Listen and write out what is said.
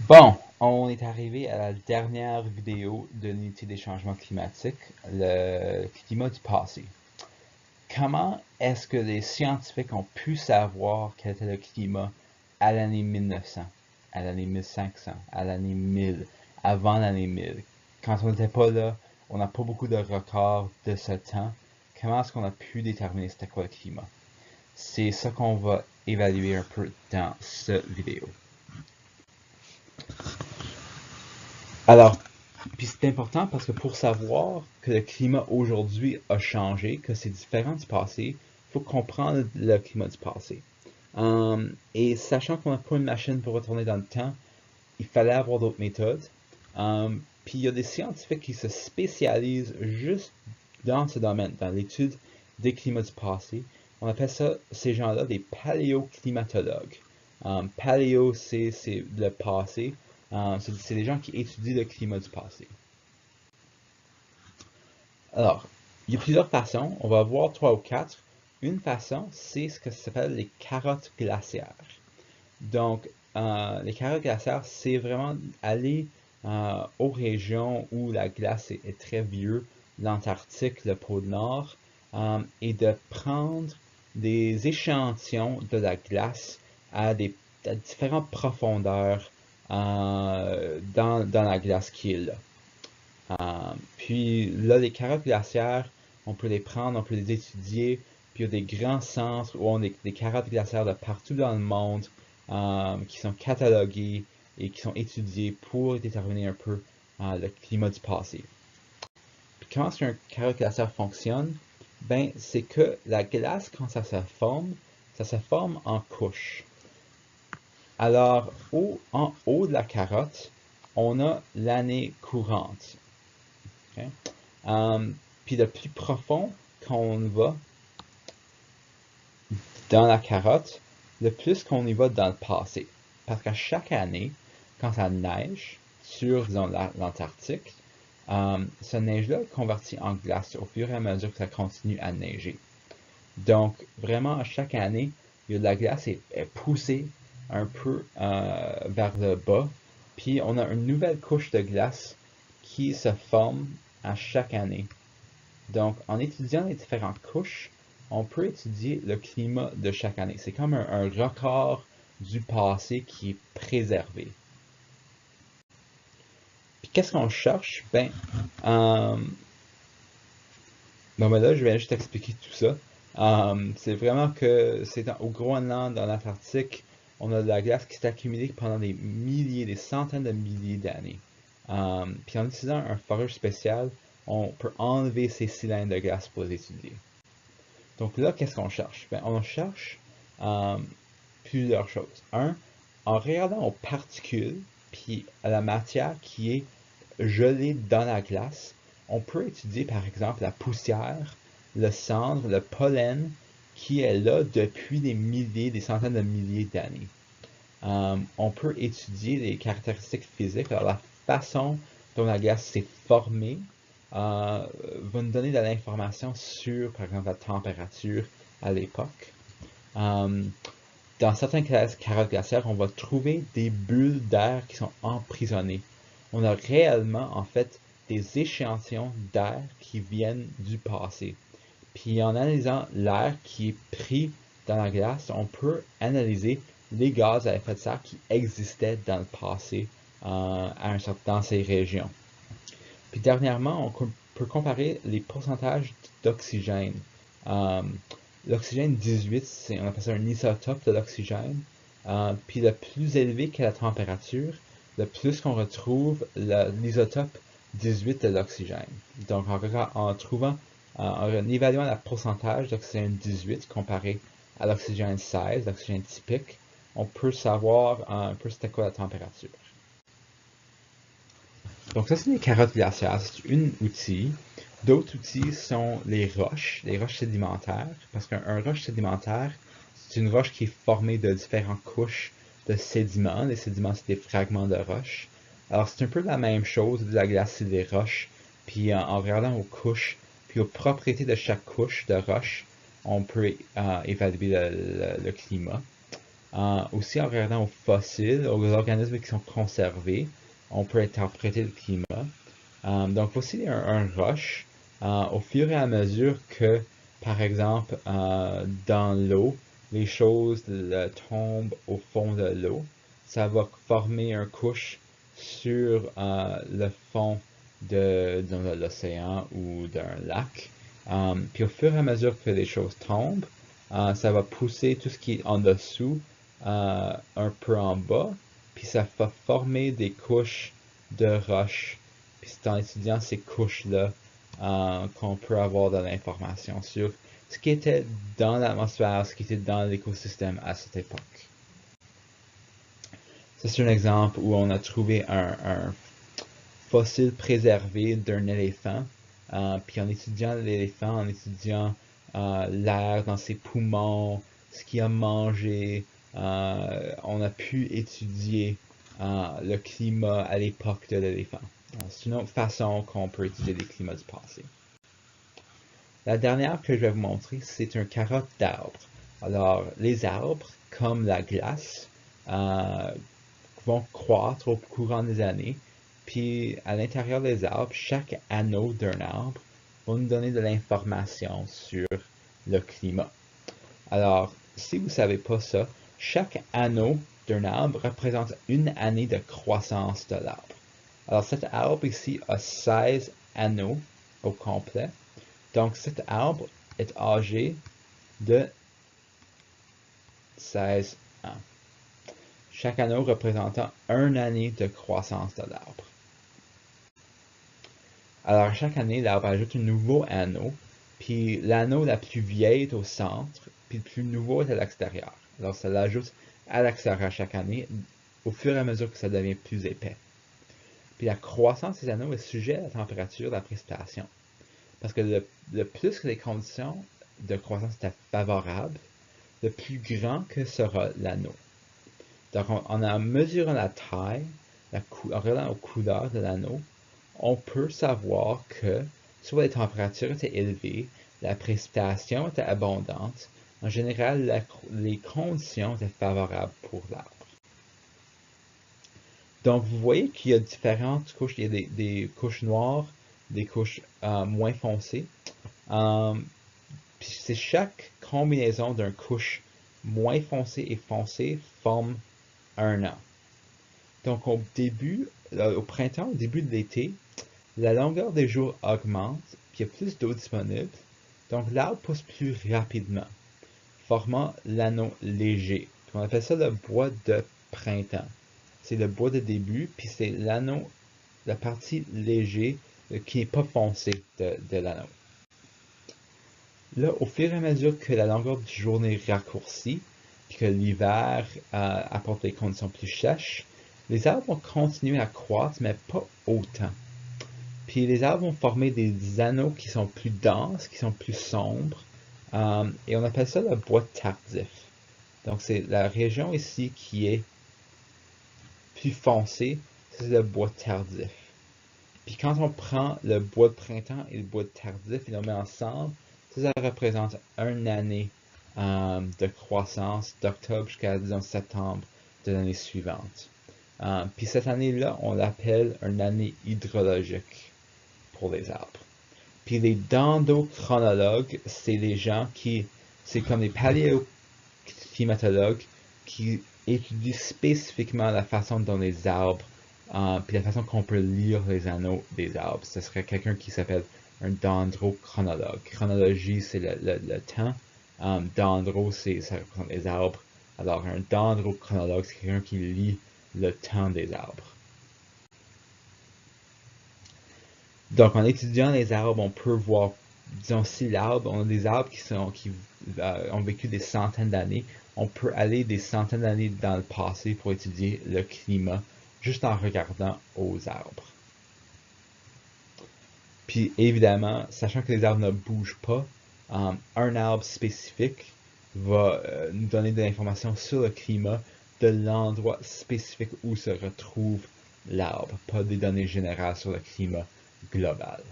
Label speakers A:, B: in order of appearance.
A: Bon, on est arrivé à la dernière vidéo de l'unité des changements climatiques, le climat du passé. Comment est-ce que les scientifiques ont pu savoir quel était le climat à l'année 1900, à l'année 1500, à l'année 1000, avant l'année 1000? Quand on n'était pas là, on n'a pas beaucoup de records de ce temps. Comment est-ce qu'on a pu déterminer c'était quoi le climat? C'est ça qu'on va évaluer un peu dans cette vidéo. Alors, puis c'est important parce que pour savoir que le climat aujourd'hui a changé, que c'est différent du passé, il faut comprendre le climat du passé. Et sachant qu'on n'a pas une machine pour retourner dans le temps, il fallait avoir d'autres méthodes. Puis il y a des scientifiques qui se spécialisent juste dans ce domaine, dans l'étude des climats du passé. On appelle ça, ces gens-là, des paléoclimatologues. Paléo, c'est le passé. C'est des gens qui étudient le climat du passé. Alors, il y a plusieurs façons. On va voir trois ou quatre. Une façon, c'est ce que ça s'appelle les carottes glaciaires. Donc, les carottes glaciaires, c'est vraiment aller aux régions où la glace est très vieux, l'Antarctique, le pôle Nord, et de prendre des échantillons de la glace à différentes profondeurs dans la glace qui est là. Puis là, les carottes glaciaires, on peut les prendre, on peut les étudier. Puis il y a des grands centres où on a des carottes glaciaires de partout dans le monde qui sont cataloguées et qui sont étudiées pour déterminer un peu le climat du passé. Puis comment est-ce qu'un carotte glaciaire fonctionne? Ben, c'est que la glace, quand ça se forme en couches. Alors, en haut de la carotte, on a l'année courante. Okay? Puis le plus profond qu'on va dans la carotte, le plus qu'on y va dans le passé. Parce qu'à chaque année, quand ça neige sur, disons, l'Antarctique, ce neige-là est converti en glace au fur et à mesure que ça continue à neiger. Donc, vraiment, à chaque année, il y a de la glace est poussée un peu vers le bas. Puis, on a une nouvelle couche de glace qui se forme à chaque année. Donc, en étudiant les différentes couches, on peut étudier le climat de chaque année. C'est comme un record du passé qui est préservé. Puis qu'est-ce qu'on cherche? Ben là, je vais juste expliquer tout ça. C'est vraiment que c'est au Groenland, dans l'Antarctique, on a de la glace qui s'est accumulée pendant des milliers, des centaines de milliers d'années. Puis en utilisant un forage spécial, on peut enlever ces cylindres de glace pour les étudier. Donc là, qu'est-ce qu'on cherche? Ben, on cherche plusieurs choses. Un, en regardant aux particules, puis à la matière qui est gelée dans la glace, on peut étudier par exemple la poussière, le cendre, le pollen qui est là depuis des milliers, des centaines de milliers d'années. On peut étudier les caractéristiques physiques, alors la façon dont la glace s'est formée va nous donner de l'information sur, par exemple, la température à l'époque. Dans certains carottes glaciaires, on va trouver des bulles d'air qui sont emprisonnées. On a réellement, en fait, des échantillons d'air qui viennent du passé. Puis en analysant l'air qui est pris dans la glace, on peut analyser les gaz à effet de serre qui existaient dans le passé dans ces régions. Puis dernièrement, on peut comparer les pourcentages d'oxygène. L'oxygène 18, on appelle ça un isotope de l'oxygène. Puis le plus élevé que la température, le plus qu'on retrouve l'isotope 18 de l'oxygène. Donc en évaluant le pourcentage d'oxygène 18 comparé à l'oxygène 16, l'oxygène typique, on peut savoir un peu c'était quoi la température. Donc ça, c'est les carottes glaciaires. C'est un outil. D'autres outils sont les roches sédimentaires. Parce qu'un roche sédimentaire, c'est une roche qui est formée de différentes couches de sédiments. Les sédiments, c'est des fragments de roche. Alors, c'est un peu la même chose de la glace et des roches. Puis en regardant aux couches, puis aux propriétés de chaque couche de roche, on peut évaluer le climat. Aussi, en regardant aux fossiles, aux organismes qui sont conservés, on peut interpréter le climat. Donc, voici un rush. Au fur et à mesure que, par exemple, dans l'eau, les choses tombent au fond de l'eau, ça va former une couche sur le fond de l'océan ou d'un lac. Puis au fur et à mesure que les choses tombent, ça va pousser tout ce qui est en dessous un peu en bas, puis ça va former des couches de roches. Puis c'est en étudiant ces couches-là qu'on peut avoir de l'information sur ce qui était dans l'atmosphère, ce qui était dans l'écosystème à cette époque. C'est un exemple où on a trouvé un fossile préservé d'un éléphant. Puis en étudiant l'éléphant, en étudiant l'air dans ses poumons, ce qu'il a mangé, on a pu étudier le climat à l'époque de l'éléphant. C'est une autre façon qu'on peut étudier les climats du passé. La dernière que je vais vous montrer, c'est un carotte d'arbre. Alors, les arbres, comme la glace, vont croître au courant des années. Puis, à l'intérieur des arbres, chaque anneau d'un arbre va nous donner de l'information sur le climat. Alors, si vous ne savez pas ça, chaque anneau d'un arbre représente une année de croissance de l'arbre. Alors, cet arbre ici a 16 anneaux au complet. Donc, cet arbre est âgé de 16 ans. Chaque anneau représentant une année de croissance de l'arbre. Alors, chaque année, l'arbre ajoute un nouveau anneau, puis l'anneau la plus vieille est au centre, puis le plus nouveau est à l'extérieur. Alors, ça l'ajoute à l'extérieur chaque année, au fur et à mesure que ça devient plus épais. Puis la croissance des anneaux est sujet à la température, de la précipitation. Parce que le plus que les conditions de croissance étaient favorables, le plus grand que sera l'anneau. Donc, en mesurant la taille, en regardant aux couleurs de l'anneau, on peut savoir que soit les températures étaient élevées, la précipitation était abondante, en général, les conditions étaient favorables pour l'arbre. Donc, vous voyez qu'il y a différentes couches. Il y a des couches noires, des couches moins foncées. Puis c'est chaque combinaison d'une couche moins foncée et foncée forme un an. Donc, au printemps, au début de l'été, la longueur des jours augmente, puis il y a plus d'eau disponible. Donc, l'arbre pousse plus rapidement, formant l'anneau léger. Puis on appelle ça le bois de printemps. C'est le bois de début, puis c'est l'anneau, la partie léger qui n'est pas foncée de l'anneau. Là, au fur et à mesure que la longueur du journée raccourcit, puis que l'hiver apporte des conditions plus sèches, les arbres vont continuer à croître, mais pas autant. Puis les arbres vont former des anneaux qui sont plus denses, qui sont plus sombres, et on appelle ça le bois tardif. Donc c'est la région ici qui est plus foncée, c'est le bois tardif. Puis quand on prend le bois de printemps et le bois de tardif et on met ensemble, ça représente une année de croissance d'octobre jusqu'à, disons, septembre de l'année suivante. Puis cette année-là, on l'appelle une année hydrologique pour les arbres. Puis les dendrochronologues, c'est les gens c'est comme des paléoclimatologues qui étudient spécifiquement la façon dont les arbres, puis la façon qu'on peut lire les anneaux des arbres. Ce serait quelqu'un qui s'appelle un dendrochronologue. Chronologie, c'est le temps. Dendro, ça représente les arbres. Alors, un dendrochronologue, c'est quelqu'un qui lit le temps des arbres. Donc, en étudiant les arbres, on peut voir, disons, si on a des arbres qui ont vécu des centaines d'années, on peut aller des centaines d'années dans le passé pour étudier le climat, juste en regardant aux arbres. Puis évidemment, sachant que les arbres ne bougent pas, un arbre spécifique va nous donner de l'information sur le climat de l'endroit spécifique où se retrouve l'arbre, pas des données générales sur le climat global.